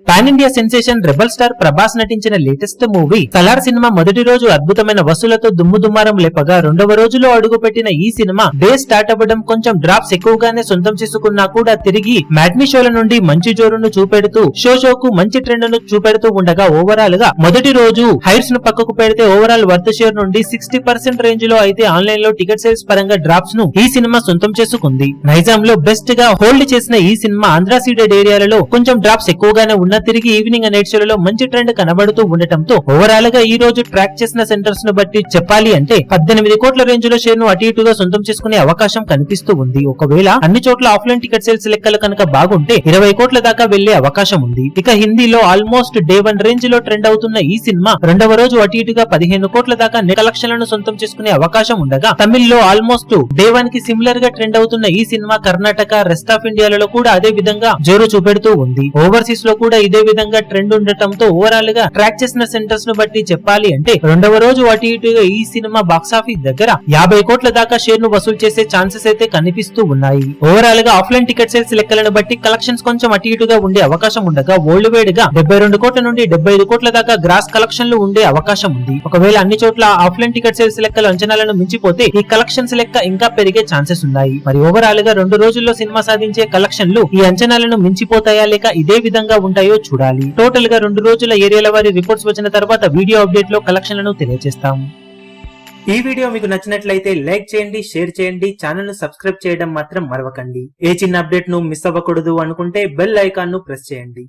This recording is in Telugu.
Pan India sensation rebel star Prabhas నటించిన లేటెస్ట్ మూవీ సలార్ సినిమా మొదటి రోజు అద్భుతమైన వసూలతో దుమ్ముదుమారం లేపగా రెండవ రోజులో అడుగుపెట్టిన ఈ సినిమా డే స్టార్ట్ అవ్వడం కొంచెం డ్రాప్స్ ఎక్కువగానే సొంతం చేసుకున్నా కూడా తిరిగి మ్యాట్నీ షోల నుండి మంచి జోరును చూపెడుతూ షోకు మంచి ట్రెండ్ ను చూపెడుతూ ఉండగా ఓవరాల్ గా మొదటి రోజు హైట్స్ ను పక్కకు పెడితే ఓవరాల్ వర్త్ షేర్ నుండి 60% రేంజ్ లో అయితే ఆన్లైన్ లో టికెట్ సేల్స్ పరంగా డ్రాప్స్ ను ఈ సినిమా సొంతం చేసుకుంది. నైజాం లో బెస్ట్ గా హోల్డ్ చేసిన ఈ సినిమా ఆంధ్ర సీడెడ్ ఏరియాలలో కొంచెం డ్రాప్స్ ఎక్కువగానే ఉన్న తిరిగి ఈవినింగ్ నైట్ షోలలో మంచి ట్రెండ్ కనబడుతూ ఉండటంతో ఓవరాల్ గా ఈ రోజు ట్రాక్ చేసిన సెంటర్స్ ను బట్టి చెప్పాలి అంటే 18 కోట్ల రేంజ్ లో షేర్ ను అటు ఇటుగా సొంతం చేసుకునే అవకాశం కనిపిస్తూ ఉంది. ఒకవేళ అన్ని చోట్ల ఆఫ్లైన్ టికెట్ సేల్స్ లెక్కలు కనుక బాగుంటే 20 కోట్ల దాకా వెళ్లే అవకాశం ఉంది. ఇక హిందీలో ఆల్మోస్ట్ డే 1 రేంజ్ లో ట్రెండ్ అవుతున్న ఈ సినిమా రెండవ రోజు అటు ఇటుగా 15 కోట్ల దాకా నెట్ కలెక్షన్లను సొంతం చేసుకునే అవకాశం ఉండగా తమిళ్లో ఆల్మోస్ట్ డే 1 కి సిమిలర్ గా ట్రెండ్ అవుతున్న ఈ సినిమా కర్ణాటక రెస్ట్ ఆఫ్ ఇండియాలలో కూడా అదే విధంగా జోరు చూపెడుతూ ఉంది. ఓవర్సీస్ లో కూడా ఇదే విధంగా ట్రెండ్ ఉండటంతో ఓవరాల్ గా ట్రాక్ చేసిన సెంటర్స్ ను బట్టి చెప్పాలి అంటే రెండవ రోజు అటు ఇటుగా ఈ సినిమా బాక్సాఫీస్ దగ్గర 50 కోట్ల దాకా షేర్ ను వసూలు చేసే ఛాన్సెస్ అయితే కనిపిస్తూ ఉన్నాయి. ఓవరాల్ గా ఆఫ్లైన్ టికెట్ సేల్స్ లెక్కలను బట్టి కలెక్షన్స్ కొంచెం అటు ఇటుగా ఉండే అవకాశం ఉండగా వరల్డ్ వైడ్ గా 72 కోట్ల నుండి 75 కోట్ల దాకా గ్రాస్ కలెక్షన్లు ఉండే అవకాశం ఉంది. ఒకవేళ అన్ని చోట్ల ఆఫ్లైన్ టికెట్ సేల్స్ లెక్కల అంచనాలను మించిపోతే ఈ కలెక్షన్స్ లెక్క ఇంకా పెరిగే ఛాన్సెస్ ఉన్నాయి. మరి ఓవరాల్ గా 2 రోజుల్లో సినిమా సాధించే కలెక్షన్లు ఈ అంచనాలను మించిపోతాయా లేక ఇదే విధంగా ఉంటాయో చూడాలి. టోటల్ గా 2 రోజుల ఏరియాల వారి రిపోర్ట్స్ వచ్చిన తర్వాత వీడియో అప్డేట్ లో కలెక్షన్లను తెలియజేస్తాం. ఈ వీడియో మీకు నచ్చినట్లయితే లైక్ చేయండి, షేర్ చేయండి, ఛానల్ ను సబ్స్క్రైబ్ చేయడం మాత్రం మరవకండి. ఏ చిన్న అప్డేట్ ను మిస్ అవ్వకూడదు అనుకుంటే బెల్ ఐకాన్ ను ప్రెస్ చేయండి.